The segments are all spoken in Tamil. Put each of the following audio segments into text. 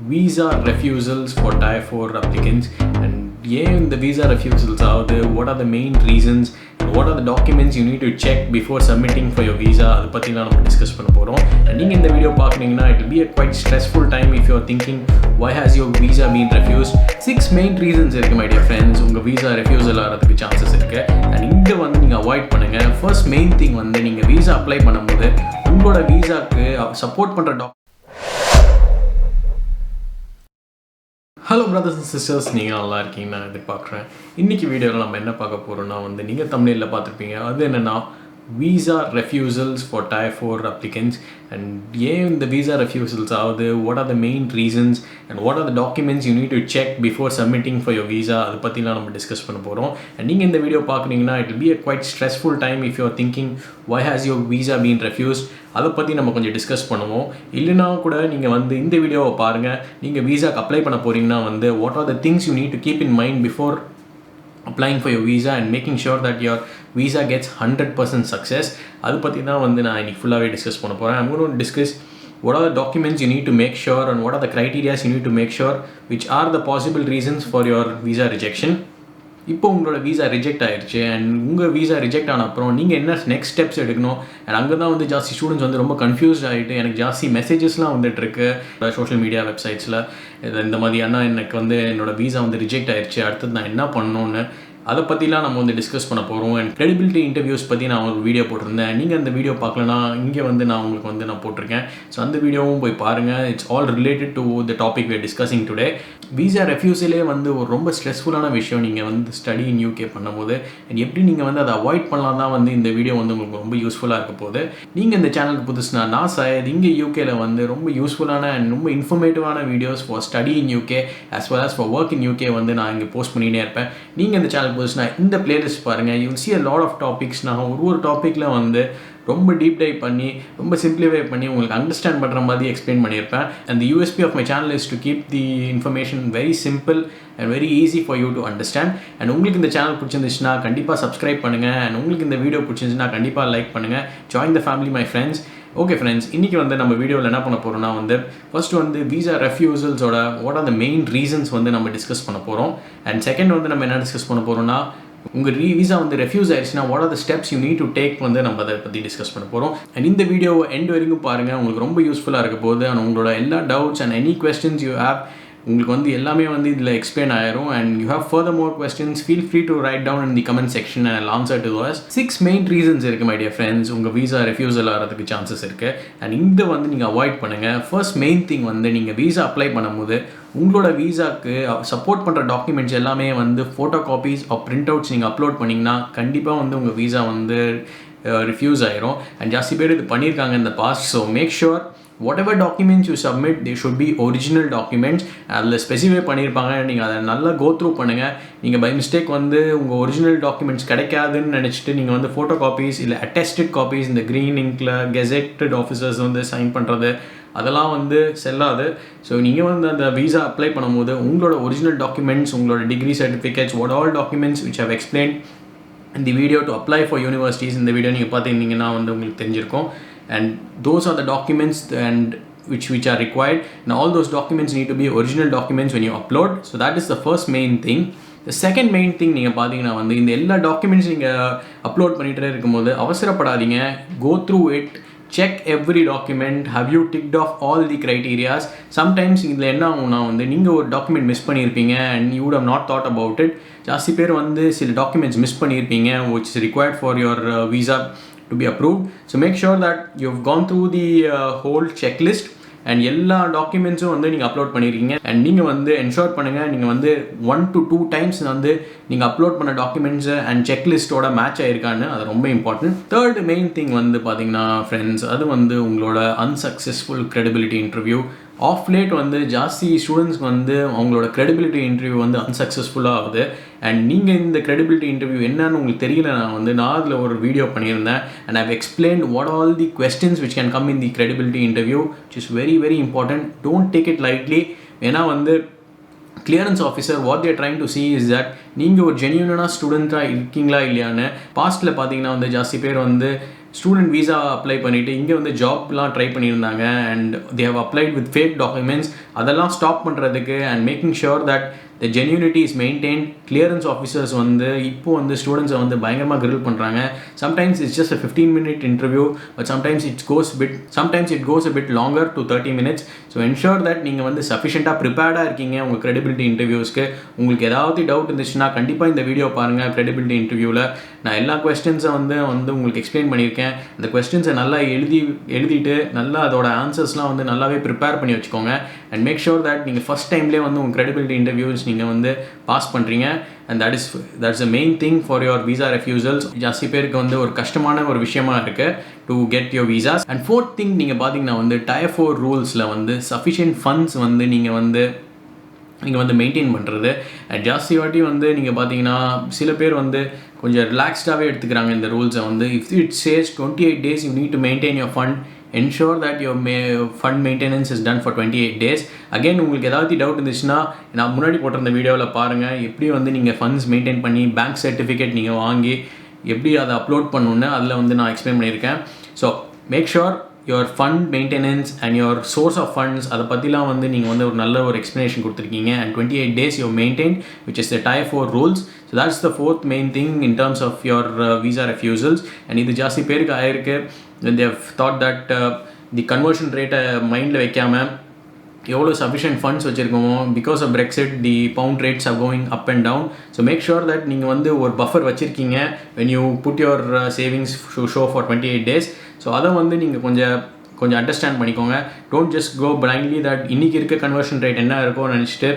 visa refusals for Tier 4 applicants and the visa refusals are what are the main reasons and what are the documents you need to check before submitting for your visa அதை பத்தி நம்ம டிஸ்கஸ் பண்ண போறோம். and நீங்க இந்த video பார்க்கறீங்கன்னா it will be a quite stressful time if you are thinking why has your visa been refused. 6 main reasons இருக்கு my dear friends உங்க visa refusal ஆகிறதுக்கு chances இருக்கு. and இங்க நீங்க அவாய்ட் பண்ணுங்க. first main thing நீங்க visa apply பண்ணும்போது உங்களோட விசாக்கு சப்போர்ட் பண்ற ஹலோ பிரதர்ஸ் அண்ட் சிஸ்டர்ஸ், நீங்கள் நல்லா இருக்கீங்கன்னு நான் எதிர்பார்க்குறேன். இன்றைக்கி வீடியோவில் நம்ம என்ன பார்க்க போகிறோம்னா நீங்கள் தமிழில் பார்த்துருப்பீங்க. அது என்னென்னா visa refusals for Tier 4 applicants and the visa refusals ஆகுது, what are the main reasons and what are the documents you need to check before submitting for your visa அதை பற்றிலாம் நம்ம டிஸ்கஸ் பண்ண போகிறோம். and நீங்கள் இந்த வீடியோ பார்க்குறீங்கன்னா it will be a quite stressful time if you are thinking why has your visa been refused. அதை பற்றி நம்ம கொஞ்சம் டிஸ்கஸ் பண்ணுவோம். இல்லைனா கூட நீங்கள் இந்த வீடியோவை பாருங்கள். நீங்கள் விசாக்கு அப்ளை பண்ண போகிறீங்கன்னா what are the things you need to keep in mind before applying for your visa and making sure that your visa gets 100% success. அது பற்றி தான் நான் இன்னைக்கு ஃபுல்லாகவே டிஸ்கஸ் பண்ண போகிறேன். I'm going to discuss what are the documents you need to make sure and what are the criteria you need to make sure which are the possible reasons for your visa rejection. இப்போ உங்களோட வீசா ரிஜெக்ட் ஆயிடுச்சு அண்ட் உங்கள் வீசா ரிஜெக்ட் ஆன அப்புறம் நீங்கள் என்ன நெக்ஸ்ட் ஸ்டெப்ஸ் எடுக்கணும். அண்ட் அங்கே தான் ஜாஸ்தி ஸ்டூடெண்ட்ஸ் ரொம்ப கன்ஃபியூஸ்ட் ஆகிட்டு எனக்கு ஜாஸ்தி மெசேஜஸ்லாம் வந்துட்டுருக்கு சோஷியல் மீடியா வெப்சைட்ஸில். இந்த மாதிரி அண்ணா எனக்கு என்னோடய வீசா ரிஜெக்ட் ஆயிடுச்சு, அடுத்தது நான் என்ன பண்ணணுன்னு அதை பற்றிலாம் நம்ம டிஸ்கஸ் பண்ண போகிறோம். அண்ட் கிரெடிபிலிட்டி இன்டர்வியூஸ் பற்றி நான் ஒரு வீடியோ போட்டிருந்தேன். நீங்கள் அந்த வீடியோ பார்க்கலனா இங்கே நான் உங்களுக்கு நான் போட்டிருக்கேன். ஸோ அந்த வீடியோவும் போய் பாருங்கள். It's all related to the topic we are discussing today. Visa ரெஃப்யூஸிலே ஒரு ரொம்ப ஸ்ட்ரெஸ்ஃபுல்லான விஷயம் நீங்கள் ஸ்டடி இன் யூகே பண்ணும்போது அண்ட் எப்படி நீங்கள் அதை அவாய்ட் பண்ணலாம் தான் இந்த வீடியோ உங்களுக்கு ரொம்ப யூஸ்ஃபுல்லாக இருக்க போகுது. நீங்கள் இந்த சேனலுக்கு புதுசுனா நான் சாயது இங்கே யூகேல ரொம்ப யூஸ்ஃபுல்லான அண்ட் ரொம்ப இன்ஃபர்மேட்டிவான videos for study in UK as well as for work in UK நான் இங்கே போஸ்ட் பண்ணினே இருப்பேன். நீங்கள் இந்த சேனல் புதுசுனா இந்த பிளேலிஸ்ட் பாருங்கள். You will see a lot of topics. நான் ஒரு டாப்பிக்கில் ரொம்ப டீப் டைவ் பண்ணி ரொம்ப சிம்பிளிஃபை பண்ணி உங்களுக்கு அண்டர்ஸ்டாண்ட் பண்ணுற மாதிரி எக்ஸ்பிளைன் பண்ணியிருப்பேன். And the USP of my channel is to keep the information very simple and very easy for you to understand. And உங்களுக்கு இந்த சேனல் பிடிச்சிருந்துச்சுன்னா கண்டிப்பாக சப்ஸ்கிரைப் பண்ணுங்கள். அண்ட் உங்களுக்கு இந்த வீடியோ பிடிச்சிருந்துச்சுன்னா கண்டிப்பாக லைக் பண்ணுங்கள். Join the family my friends. Okay friends, இன்றைக்கி நம்ம வீடியோவில் என்ன பண்ண போகிறோம்னா ஃபர்ஸ்ட் வீசா ரெஃப்யூசல்ஸோட what are the main reasons நம்ம டிஸ்கஸ் பண்ண போகிறோம். அண்ட் செகண்ட் நம்ம என்ன டிஸ்கஸ் பண்ண போகிறோம்னா உங்கள் வீசா ரெஃப்யூஸ் ஆயிடுச்சுன்னா what are the steps you need to take நம்ம அதை பற்றி டிஸ்கஸ் பண்ண போகிறோம். அண்ட் இந்த வீடியோ எண்ட் வரைக்கும் பாருங்கள், உங்களுக்கு ரொம்ப யூஸ்ஃபுல்லாக இருக்க போகுது. அண்ட் உங்களோட எல்லா doubts and any questions you have உங்களுக்கு எல்லாமே இதில் எக்ஸ்பிளைன் ஆயிரும். And you have further more questions feel free to write down in the comment section and answer to those. 6 main reasons இருக்குது மை டியர் ஃப்ரெண்ட்ஸ் உங்கள் வீசா ரெஃப்யூசல் ஆகிறதுக்கு சான்சஸ் இருக்குது. அண்ட் இந்த நீங்கள் அவாய்ட் பண்ணுங்கள். ஃபர்ஸ்ட் மெயின் திங் நீங்கள் வீசா அப்ளை பண்ணும்போது உங்களோட வீசாக்கு சப்போர்ட் பண்ணுற டாக்குமெண்ட்ஸ் எல்லாமே photocopies of print outs நீங்கள் அப்லோட் பண்ணிங்கன்னா கண்டிப்பாக உங்கள் வீசா ரிஃப்யூஸ் ஆயிரும். அண்ட் ஜாஸ்தி பேர் இது பண்ணியிருக்காங்க இந்த past. So make sure whatever documents you submit they should be original documents. அதில் ஸ்பெசிஃபை பண்ணியிருப்பாங்க, நீங்கள் அதை நல்லா கோ த்ரூ பண்ணுங்கள். நீங்கள் பை மிஸ்டேக் உங்கள் ஒரிஜினல் டாக்குமெண்ட்ஸ் கிடைக்காதுன்னு நினச்சிட்டு நீங்கள் ஃபோட்டோ காப்பீஸ் இல்லை அட்டெஸ்டட் காப்பீஸ் இந்த க்ரீன் இங்கில் கெசெக்டட் ஆஃபீஸர்ஸ் சைன் பண்ணுறது அதெல்லாம் செல்லாது. ஸோ நீங்கள் அந்த வீசா அப்ளை பண்ணும்போது உங்களோட ஒரிஜினல் டாக்குமெண்ட்ஸ், உங்களோட degree certificates, what all documents which have explained in the video to apply for universities இந்த வீடியோ நீங்கள் பார்த்துருந்தீங்கன்னா உங்களுக்கு தெரிஞ்சிருக்கும். And those are the documents and which are required. Now all those documents need to be original documents when you upload. So that is the first main thing. The second main thing நீங்கள் பார்த்தீங்கன்னா இந்த எல்லா டாக்குமெண்ட்ஸ் நீங்கள் அப்லோட் பண்ணிகிட்டே இருக்கும்போது அவசரப்படாதீங்க. go through it, check every document, have you ticked off all the criterias. sometimes இதில் என்ன ஆகும்னா நீங்கள் ஒரு டாக்குமெண்ட் மிஸ் பண்ணியிருப்பீங்க and you would have not thought about it. ஜாஸ்தி பேர் சில டாக்குமெண்ட்ஸ் மிஸ் பண்ணியிருப்பீங்க which is required for your visa to be approved. So make sure that you've gone through the whole checklist and எல்லா டாக்குமெண்ட்ஸும் நீங்கள் அப்லோட் பண்ணியிருக்கீங்க. அண்ட் நீங்கள் என்ஷோர் பண்ணுங்கள் நீங்கள் 1 to 2 times நீங்கள் அப்லோட் பண்ண டாக்குமெண்ட்ஸு அண்ட் செக்லிஸ்ட்டோட மேட்ச் ஆகிருக்கான்னு. அது ரொம்ப இம்பார்ட்டன்ட். தேர்ட் மெயின் திங் பார்த்தீங்கன்னா ஃப்ரெண்ட்ஸ் அது உங்களோட unsuccessful credibility interview. Of late ஜாஸ்தி ஸ்டூடெண்ட்ஸ்க்கு அவங்களோட credibility interview அன்சக்ஸஸ்ஃபுல்லாக ஆகுது. அண்ட் நீங்கள் இந்த credibility interview என்னன்னு உங்களுக்கு தெரியல. நான் அதில் ஒரு வீடியோ பண்ணியிருந்தேன் and I've explained what all the questions which can come in the credibility interview, which is very very important. Don't take it lightly. ஏன்னா clearance officer what they are trying to see is that நீங்கள் ஒரு ஜென்யூனான ஸ்டூடெண்ட்டாக இருக்கீங்களா இல்லையான்னு. பாஸ்ட்டில் பார்த்தீங்கன்னா ஜாஸ்தி பேர் ஸ்டூடெண்ட் வீசா அப்ளை பண்ணிவிட்டு இங்கே வந்து ஜாப்லாம் ட்ரை பண்ணியிருந்தாங்க and they have applied with fake documents. அதெல்லாம் ஸ்டாப் பண்ணுறதுக்கு and making sure that the genuinity is maintained. Clearance officers வந்து இப்போ வந்து ஸ்டூடெண்ட்ஸை வந்து பயங்கரமாக கிரில் பண்ணுறாங்க. Sometimes it's just a 15-minute interview, but sometimes it goes a bit longer to 30 minutes. So ensure that நீங்கள் வந்து சஃபிஷியண்ட்டாக ப்ரிப்பேர்டாக இருக்கீங்க உங்கள் credibility இன்டர்வியூஸ்க்கு. உங்களுக்கு ஏதாவது டவுட் இருந்துச்சுன்னா கண்டிப்பாக இந்த வீடியோ பாருங்கள். credibility இன்டர்வியூவில் நான் எல்லா கொஸ்டின்ஸை வந்து உங்களுக்கு எக்ஸ்பிளைன் பண்ணியிருக்கேன். அந்த கொஸ்டின்ஸை நல்லா எழுதிட்டு நல்லா அதோட ஆன்சர்ஸ்லாம் வந்து நல்லாவே ப்ரிப்பேர் பண்ணி வச்சுக்கோங்க. அண்ட் மேக் ஷுர் தட் நீங்கள் ஃபஸ்ட் டைம்லேயே வந்து உங்கள் credibility இன்டர்வியூஸ் நீங்கள் வந்து பாஸ் பண்ணுறீங்க. And that's the main thing for your visa refusals. ஜாஸ்தி பேருக்கு வந்து ஒரு கஷ்டமான ஒரு விஷயமா இருக்குது to get your visas. And fourth thing நீங்கள் பார்த்தீங்கன்னா வந்து Tier 4 ரூல்ஸில் வந்து சஃபிஷியன்ட் ஃபண்ட்ஸ் வந்து நீங்கள் வந்து மெயின்டைன் பண்ணுறது. அண்ட் ஜாஸ்தி வாட்டி வந்து நீங்கள் பார்த்தீங்கன்னா சில பேர் வந்து கொஞ்சம் ரிலாக்ஸ்டாகவே எடுத்துக்கிறாங்க இந்த ரூல்ஸை வந்து. If it chase 28 days you need to maintain your fund, ensure that your fund maintenance is done for 28 days. Again உங்களுக்கு ஏதாவது டவுட் இருந்துச்சுன்னா நான் முன்னாடி போட்டிருந்த வீடியோவில் பாருங்கள் எப்படி வந்து நீங்கள் ஃபண்ட்ஸ் மெயின்டைன் பண்ணி பேங்க் சர்டிஃபிகேட் நீங்கள் வாங்கி எப்படி அதை அப்லோட் பண்ணணுன்னு அதில் வந்து நான் எக்ஸ்பிளைன் பண்ணியிருக்கேன். So make sure your fund maintenance and your source of funds அதை பற்றிலாம் வந்து நீங்கள் வந்து ஒரு நல்ல ஒரு எக்ஸ்ப்ளனேஷன் கொடுத்துருக்கீங்க. and 28 days you maintained, which is the Tier 4 rules. So that's the fourth main thing in terms of your visa refusals. and இது ஜாஸ்தி பேருக்கு ஆயிருக்கு. they have thought that the conversion rate மைண்டில் வைக்காமல் எவ்வளோ சஃபிஷியன்ட் ஃபண்ட்ஸ் வச்சுருக்கோமோ because of Brexit the pound rates are going up and down. so make sure that நீங்கள் வந்து ஒரு பஃபர் வச்சுருக்கீங்க when you put your savings to show for 28 days. So அதை வந்து நீங்கள் கொஞ்சம் அண்டர்ஸ்டாண்ட் பண்ணிக்கோங்க. Don't just go blindly that இன்றைக்கி இருக்க கன்வர்ஷன் ரேட் என்ன இருக்கும்னு நினச்சிட்டு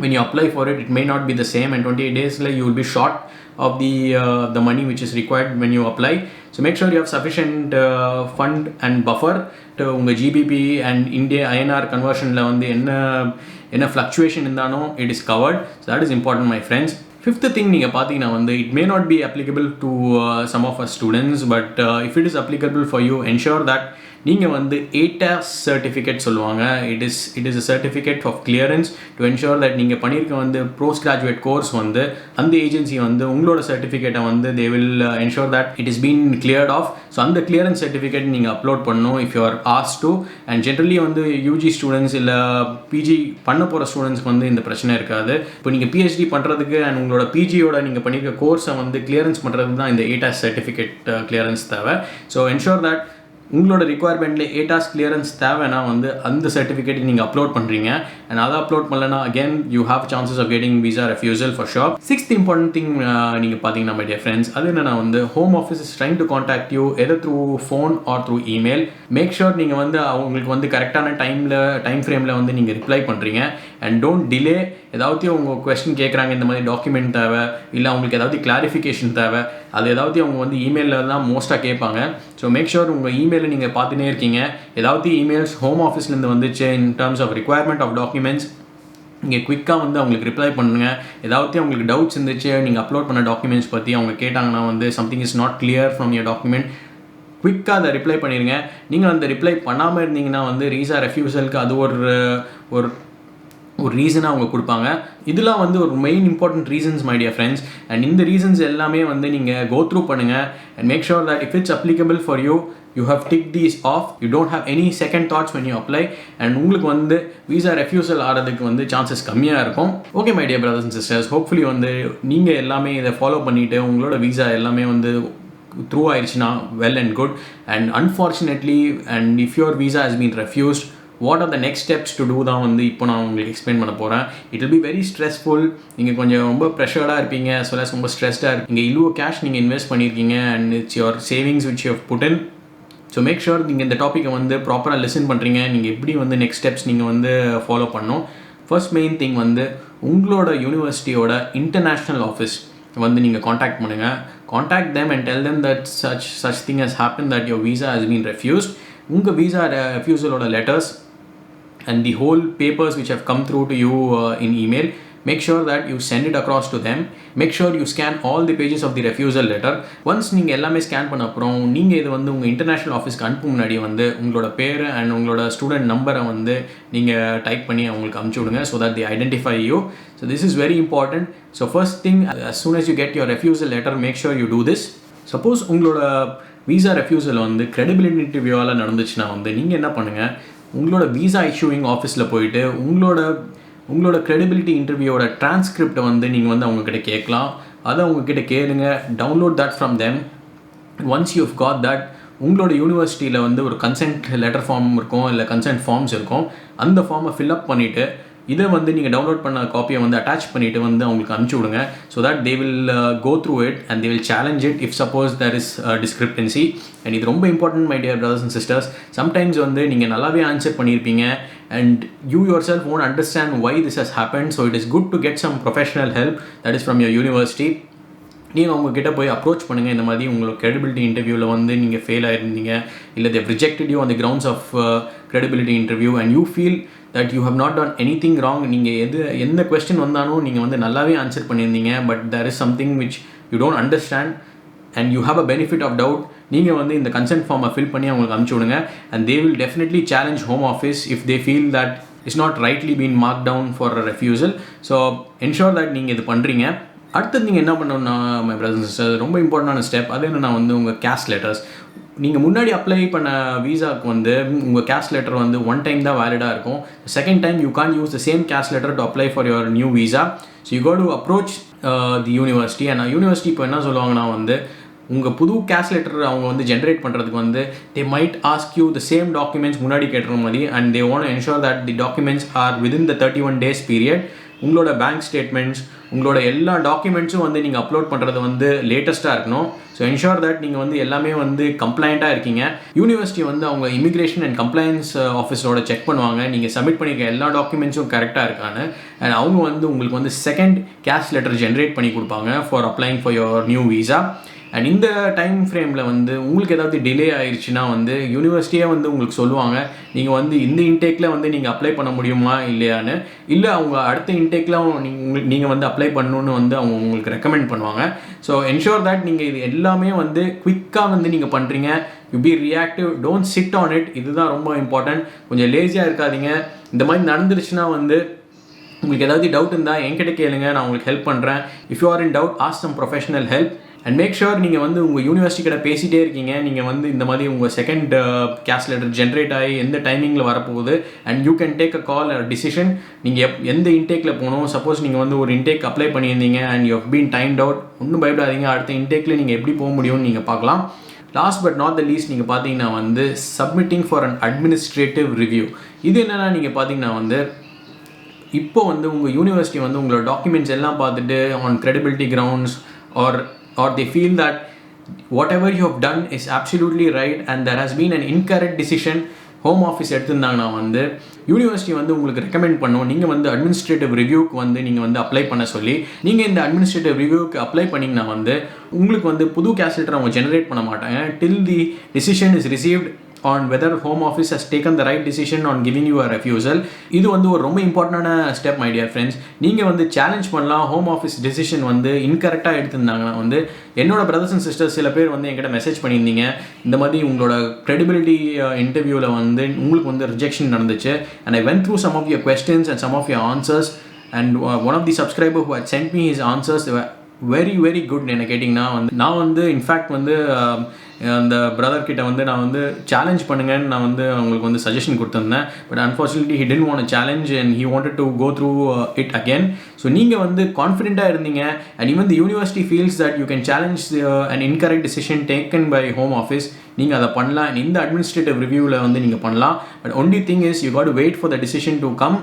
when you apply for it, it may not be the same, and 28 days you will be short of the money which is required when you apply. So make sure you have sufficient fund and buffer to உங்கள் GBP and India INR conversionல வந்து என்ன fluctuation இருந்தானோ it is covered. So that is important, my friends. Fifth thing நீங்கள் பார்த்தீங்கன்னா வந்து it may not be applicable to some of our students, but if it is applicable for you, ensure that நீங்கள் வந்து ATAS certificate சொல்லுவாங்க. it is a certificate of clearance to ensure that நீங்கள் பண்ணியிருக்க வந்து post graduate course வந்து அந்த ஏஜென்சி வந்து உங்களோட சர்டிஃபிகேட்டை வந்து they will ensure that it is been cleared off. So அந்த clearance certificate நீங்கள் அப்லோட் பண்ணணும் if you are asked to. and generally வந்து UG students இல்லை PG பண்ண போகிற ஸ்டூடெண்ட்ஸ்க்கு வந்து இந்த பிரச்சனை இருக்காது. இப்போ நீங்கள் PhD பண்ணுறதுக்கு அண்ட் உங்களோட PGயோட நீங்கள் பண்ணியிருக்க கோர்ஸை வந்து கிளியரன்ஸ் பண்ணுறதுக்கு தான் இந்த ATAS certificate clearance தேவை. ஸோ ensure that உங்களோட ரிக்குவயர்மெண்ட்டில் ATAS கிளியரன்ஸ் தேவைன்னா வந்து அந்த சர்டிஃபிகேட் நீங்கள் அப்லோட் பண்ணுறீங்க. அண்ட் அதை அப்லோட் பண்ணலன்னா again you have chances of getting visa refusal for sure. Sixth important thing நீங்கள் பார்த்தீங்கன்னா மை டியர் ஃப்ரெண்ட்ஸ், அது என்னென்னா வந்து home office is trying to contact you either through phone or through email. Make sure நீங்கள் வந்து அவங்களுக்கு வந்து கரெக்டான டைம் ஃப்ரேமில் வந்து நீங்கள் ரிப்ளை பண்ணுறீங்க. And don't delay. ஏதாவது உங்கள் கொஸ்டின் கேட்குறாங்க, இந்த மாதிரி டாக்குமெண்ட் தேவை இல்லை அவங்களுக்கு ஏதாவது கிளாரிஃபிகேஷன் தேவை, அது ஏதாவது அவங்க வந்து இமெயிலில் தான் மோஸ்ட்டாக கேட்பாங்க. ஸோ மேக் ஷுர் உங்கள் இமெயிலில் நீங்கள் பார்த்துனே இருக்கீங்க. ஏதாவது இமெயில்ஸ் ஹோம் ஆஃபீஸ்லேருந்து வந்துச்சு in terms of requirement of documents, நீங்கள் குயிக்காக வந்து அவங்களுக்கு ரிப்ளை பண்ணுங்கள். ஏதாவது அவங்களுக்கு டவுட்ஸ் இருந்துச்சு நீங்கள் அப்லோட் பண்ண டாக்குமெண்ட்ஸ் பற்றி அவங்க கேட்டாங்கன்னா வந்து something is not clear from your document, குயிக்காக அதை ரிப்ளை பண்ணிடுங்க. நீங்கள் அந்த ரிப்ளை பண்ணாமல் இருந்தீங்கன்னா வந்து விசா ரெஃப்யூசலுக்கு அது ஒரு ரீசனாக அவங்க கொடுப்பாங்க. இதெல்லாம் வந்து ஒரு main important reasons my dear friends. And இந்த ரீசன்ஸ் எல்லாமே வந்து நீங்கள் கோ த்ரூ பண்ணுங்கள். And make sure that if it's applicable for you, you have ticked these off. You don't have any second thoughts when you apply. and உங்களுக்கு வந்து visa refusal ஆகிறதுக்கு வந்து சான்சஸ் கம்மியாக இருக்கும். Okay my dear brothers and sisters, hopefully வந்து நீங்கள் எல்லாமே இதை ஃபாலோ பண்ணிவிட்டு உங்களோட விசா எல்லாமே வந்து த்ரூ ஆயிடுச்சுன்னா well and good. And unfortunately and if your visa has been refused, what are the next steps to do தான் வந்து இப்போ நான் உங்களுக்கு எக்ஸ்பிளைன் பண்ண போகிறேன். It will be very stressful. நீங்கள் கொஞ்சம் ரொம்ப ப்ரெஷர்டாக இருப்பீங்க, as well as ரொம்ப ஸ்ட்ரெஸ்டாக இருப்பீங்க. இவ்வளோ கேஷ் நீங்கள் இன்வெஸ்ட் பண்ணியிருக்கீங்க and it's your savings which you have put in. So make sure நீங்கள் இந்த டாப்பிக்கை வந்து ப்ராப்பராக லிசன் பண்ணுறீங்க. நீங்கள் எப்படி வந்து நெக்ஸ்ட் ஸ்டெப்ஸ் நீங்கள் வந்து ஃபாலோ பண்ணணும். ஃபர்ஸ்ட் மெயின் திங் வந்து உங்களோட யூனிவர்சிட்டியோட இன்டர்நேஷ்னல் ஆஃபீஸ் வந்து நீங்கள் காண்டாக்ட் பண்ணுங்கள். Contact them and tell them that such thing has happened, that your visa has been refused. உங்கள் visa refusal letters and the whole papers which have come through to you in email, make sure that you send it across to them. Make sure you scan all the pages of the refusal letter. once நீங்கள் எல்லாமே ஸ்கேன் பண்ண அப்புறம் நீங்கள் இது வந்து உங்கள் இன்டர்நேஷ்னல் ஆஃபீஸ்க்கு அனுப்பும் முன்னாடி வந்து உங்களோட பேர் அண்ட் உங்களோட ஸ்டூடெண்ட் நம்பரை வந்து நீங்கள் டைப் பண்ணி அவங்களுக்கு அனுப்பிச்சி விடுங்க, so that they identify you. so this is very important. so first thing, as soon as you get your refusal letter, make sure you do this. Suppose உங்களோட வீசா ரெஃப்யூசல் வந்து credibility interviewவால் நடந்துச்சுன்னா வந்து நீங்கள் என்ன பண்ணுங்கள், உங்களோட வீசா இஷ்யூவிங் ஆஃபீஸில் போயிட்டு உங்களோட credibility இன்டர்வியூவோட டிரான்ஸ்கிரிப்டை வந்து நீங்கள் வந்து அவங்கக்கிட்ட கேட்கலாம். அதை அவங்கக்கிட்ட கேளுங்க, download that from them. Once you have got that, உங்களோட யூனிவர்சிட்டியில் வந்து ஒரு கன்சென்ட் லெட்டர் ஃபார்ம் இருக்கும், இல்லை கன்சென்ட் ஃபார்ம்ஸ் இருக்கும். அந்த ஃபார்மை ஃபில்அப் பண்ணிவிட்டு இதை வந்து நீங்கள் டவுன்லோட் பண்ண காப்பியை வந்து அட்டாச் பண்ணிவிட்டு வந்து அவங்களுக்கு அனுப்பிச்சி விடுங்க. So that they will go through it and they will challenge it if suppose there is discrepancy. And இது ரொம்ப important my dear brothers and sisters. Sometimes வந்து நீங்கள் நல்லாவே ஆன்சர் பண்ணியிருப்பீங்க and you yourself won't understand why this has happened. So it is good to get some professional help, that is from your university. நீங்கள் அவங்கக்கிட்ட போய் அப்ரோச் பண்ணுங்கள். இந்த மாதிரி உங்களோட credibility இன்டர்வியூவில் வந்து நீங்கள் ஃபெயில் ஆகிருந்தீங்க, இல்லை they rejected you on the grounds of credibility interview and you feel that you have not done anything wrong. நீங்கள் எந்த கொஸ்டின் வந்தாலும் நீங்கள் வந்து நல்லாவே ஆன்சர் பண்ணியிருந்தீங்க, but there is something which you don't understand and you have a benefit of doubt. நீங்கள் வந்து இந்த கன்சென்ட் ஃபார்மை ஃபில் பண்ணி அவங்களுக்கு அனுப்பிச்சி விடுங்க and they will definitely challenge home office if they feel that it's not rightly been marked down for a refusal. So ensure that நீங்கள் இது பண்ணுறீங்க. அடுத்தது நீங்கள் என்ன பண்ணணும்னா மை பிரதர்ஸ் அண்ட் சிஸ்டர்ஸ், ரொம்ப இம்பார்ட்டண்டான ஸ்டெப். அது என்னென்னா வந்து உங்கள் கேஸ்ட் லெட்டர்ஸ். நீங்கள் முன்னாடி அப்ளை பண்ண வீசாவுக்கு வந்து உங்கள் கேஸ்ட் லெட்டர் வந்து ஒன் டைம் தான் வேலிடாக இருக்கும். Second time you can use the same கேஸ்ட் letter to apply for your new visa. So you got to approach the university. And university இப்போ என்ன சொல்லுவாங்கன்னா வந்து உங்கள் புது கேஸ்ட் லெட்டர் அவங்க வந்து ஜென்ரேட் பண்ணுறதுக்கு வந்து they might ask you the same documents முன்னாடி கேட்டுற மாதிரி and they want ensure that the documents are within the 31 days period. உங்களோட பேங்க் ஸ்டேட்மெண்ட்ஸ், உங்களோட எல்லா டாக்குமெண்ட்ஸும் வந்து நீங்கள் அப்லோட் பண்ணுறது வந்து லேட்டஸ்ட்டாக இருக்கணும். ஸோ என்ஷோர் தட் நீங்கள் வந்து எல்லாமே வந்து கம்ப்ளைண்ட்டாக இருக்கீங்க. யூனிவர்சிட்டி வந்து அவங்க இமிக்ரேஷன் அண்ட் கம்ப்ளைன்ஸ் ஆஃபீஸரோட செக் பண்ணுவாங்க நீங்கள் சப்மிட் பண்ணியிருக்க எல்லா டாக்குமெண்ட்ஸும் கரெக்டாக இருக்கான்னு. அண்ட் அவங்க வந்து உங்களுக்கு வந்து செகண்ட் கேஸ்ட் லெட்டர் ஜென்ரேட் பண்ணி கொடுப்பாங்க for அப்ளைங் for your new visa. And இந்த டைம் ஃப்ரேமில் வந்து உங்களுக்கு ஏதாவது டிலே ஆயிடுச்சுன்னா வந்து யூனிவர்சிட்டியே வந்து உங்களுக்கு சொல்லுவாங்க நீங்கள் வந்து இந்த இன்டேக்கில் வந்து நீங்கள் அப்ளை பண்ண முடியுமா இல்லையான்னு. இல்லை அவங்க அடுத்த இன்டேக்கில் நீங்கள் வந்து அப்ளை பண்ணணுன்னு வந்து அவங்க உங்களுக்கு ரெக்கமெண்ட் பண்ணுவாங்க. ஸோ என்ஷோர் தட் நீங்கள் இது எல்லாமே வந்து குவிக்காக வந்து நீங்கள் பண்ணுறீங்க. You be reactive, don't sit on it. இதுதான் ரொம்ப இம்பார்ட்டன்ட். கொஞ்சம் லேசியாக இருக்காதீங்க. இந்த மாதிரி நடந்துருச்சுன்னா வந்து உங்களுக்கு ஏதாவது டவுட் இருந்தால் என்கிட்ட கேளுங்க, நான் உங்களுக்கு ஹெல்ப் பண்ணுறேன். If you are in doubt ask some professional help. And make sure நீங்கள் வந்து உங்கள் யூனிவர்சிட்டி கிட்ட பேசிகிட்டே இருக்கீங்க. நீங்கள் வந்து இந்த மாதிரி உங்கள் செகண்ட் கேஸ்ட் லெட்டர் ஜென்ரேட் ஆகி எந்த டைமிங்கில் வரப்போகுது and you can take a call a decision. நீங்கள் எந்த இன்டேக்கில் போகணும். சப்போஸ் நீங்கள் வந்து ஒரு இன்டேக் அப்ளை பண்ணியிருந்தீங்க and you have been timed out, ஒன்றும் பயப்படாதீங்க. அடுத்த இன்டேக்கில் நீங்கள் எப்படி போக முடியும்னு நீங்கள் பார்க்கலாம். Last but not the least நீங்கள் பார்த்தீங்கன்னா வந்து submitting for an administrative review. இது என்னென்னா நீங்கள் பார்த்தீங்கன்னா வந்து இப்போ வந்து உங்கள் யூனிவர்சிட்டி வந்து உங்களோட டாக்குமெண்ட்ஸ் எல்லாம் பார்த்துட்டு on credibility grounds or they feel that whatever you have done is absolutely right and there has been an incorrect decision home office எடுத்திருந்தாங்கன்னா வந்து யூனிவர்சிட்டி வந்து உங்களுக்கு ரெக்கமெண்ட் பண்ணும் நீங்கள் வந்து அட்மினிஸ்ட்ரேட்டிவ் ரிவ்யூக்கு வந்து நீங்கள் வந்து அப்ளை பண்ண சொல்லி. நீங்கள் இந்த அட்மினிஸ்ட்ரேட்டிவ் ரிவ்யூக்கு அப்ளை பண்ணிங்கன்னா வந்து உங்களுக்கு வந்து புது கேஸ்ட் லெட்டர் அவங்க ஜென்ரேட் பண்ண மாட்டாங்க till the decision is received on whether home office has taken the right decision on giving you a refusal. இது வந்து ஒரு ரொம்ப இம்பார்ட்டண்டான ஸ்டெப் மை டியர் ஃப்ரெண்ட்ஸ். நீங்கள் வந்து சேலஞ்ச் பண்ணலாம் ஹோம் ஆஃபீஸ் டிசிஷன் வந்து இன்கரெக்டாக எடுத்திருந்தாங்கன்னா வந்து. என்னோட பிரதர்ஸ் அண்ட் சிஸ்டர்ஸ் சில பேர் வந்து என்கிட்ட மெசேஜ் பண்ணியிருந்தீங்க இந்த மாதிரி உங்களோட credibility இன்டர்வியூவில் வந்து உங்களுக்கு வந்து ரிஜெக்ஷன் நடந்துச்சு and I went through some of your questions and some of your answers and one of the subscriber who had sent me his answers, they were very very good. என்ன கேட்டிங்கன்னா வந்து நான் வந்து இன்ஃபேக்ட் வந்து அந்த பிரதர் கிட்ட வந்து நான் வந்து சேலஞ்ச் பண்ணுங்கன்னு நான் வந்து அவங்களுக்கு வந்து சஜஷன் கொடுத்துருந்தேன். But unfortunately he didn't want challenge and he wanted to go through it again. So நீங்கள் வந்து கான்ஃபிடென்ட்டாக இருந்தீங்க and even the university feels that you can challenge and incorrect decision taken by home office. நீங்கள் அதை பண்ணலாம் அண்ட் இந்த அட்மினிஸ்ட்ரேட்டிவ் ரிவ்யூவில் வந்து நீங்கள் பண்ணலாம். But only thing is you got to wait for the decision to come.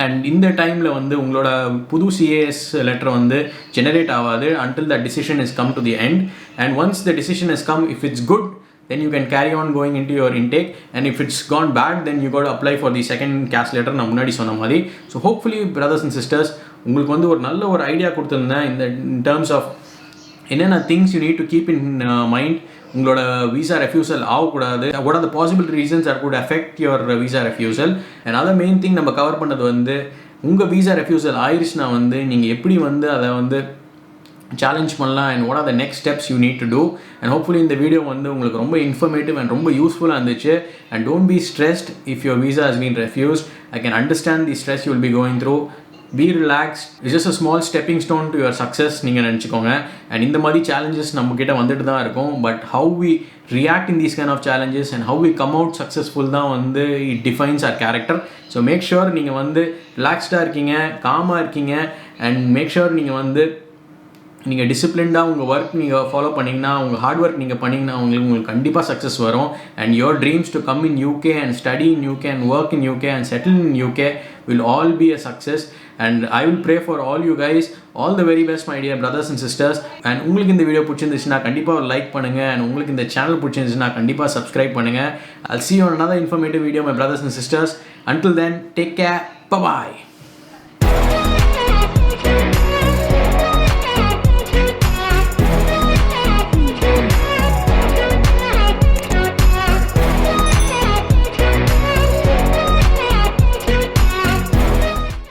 And இந்த டைமில் வந்து உங்களோட புது சிஏஎஸ் லெட்டர் வந்து ஜெனரேட் ஆகாது until that decision is come to the end. And once the decision has come, if it's good, then you can carry on going into your intake. And if it's gone bad, then you got to apply for the second caste letter நான் முன்னாடி சொன்ன மாதிரி. So hopefully brothers and sisters உங்களுக்கு வந்து ஒரு நல்ல ஒரு ஐடியா கொடுத்துருந்தேன் in terms of என்னென்ன things you need to keep in mind. உங்களோட வீசா ரெஃப்யூசல் ஆகக்கூடாது. what are the possible reasons that could affect your visa refusal. and other main thing நம்ம கவர் பண்ணது வந்து உங்கள் வீசா ரெஃப்யூசல் ஆயிடுச்சுன்னா வந்து நீங்கள் எப்படி வந்து அதை வந்து சேலஞ்ச் பண்ணலாம் and what are the next steps you need to do. and hopefully இந்த வீடியோ வந்து உங்களுக்கு ரொம்ப இன்ஃபர்மேட்டிவ் and ரொம்ப யூஸ்ஃபுல்லாக இருந்துச்சு. and don't be stressed if your visa has been refused. I can understand the stress you will be going through. be relaxed. It's just a small stepping stone to your success நீங்கள் நினச்சிக்கோங்க. அண்ட் இந்த மாதிரி சேலஞ்சஸ் நம்மக்கிட்ட வந்துட்டு தான் இருக்கும். But how we react in these kind of challenges and how we come out successful தான் வந்து it defines our character. So make sure நீங்கள் வந்து ரிலாக்ஸ்டாக இருக்கீங்க, காமாக இருக்கீங்க, and make sure நீங்கள் டிசிப்ளின்டாக உங்கள் ஒர்க் நீங்கள் ஃபாலோ பண்ணிங்கன்னா, உங்கள் ஹார்ட் ஒர்க் நீங்கள் பண்ணிங்கன்னா உங்களுக்கு கண்டிப்பாக சக்ஸஸ் வரும். And your dreams to come in UK and study in UK and work in UK and settle in UK will all be a success. And I will pray for all you guys. All the very best, my dear brothers and sisters. And உங்களுக்கு இந்த வீடியோ பிடிச்சிருந்துச்சுன்னா கண்டிப்பாக ஒரு லைக் பண்ணுங்கள். அண்ட் உங்களுக்கு இந்த சேனல் பிடிச்சிருந்துச்சுன்னா கண்டிப்பாக சப்ஸ்கிரைப் பண்ணுங்கள். I'll see you on another informative video, my brothers and sisters. Until then, take care. Bye-bye.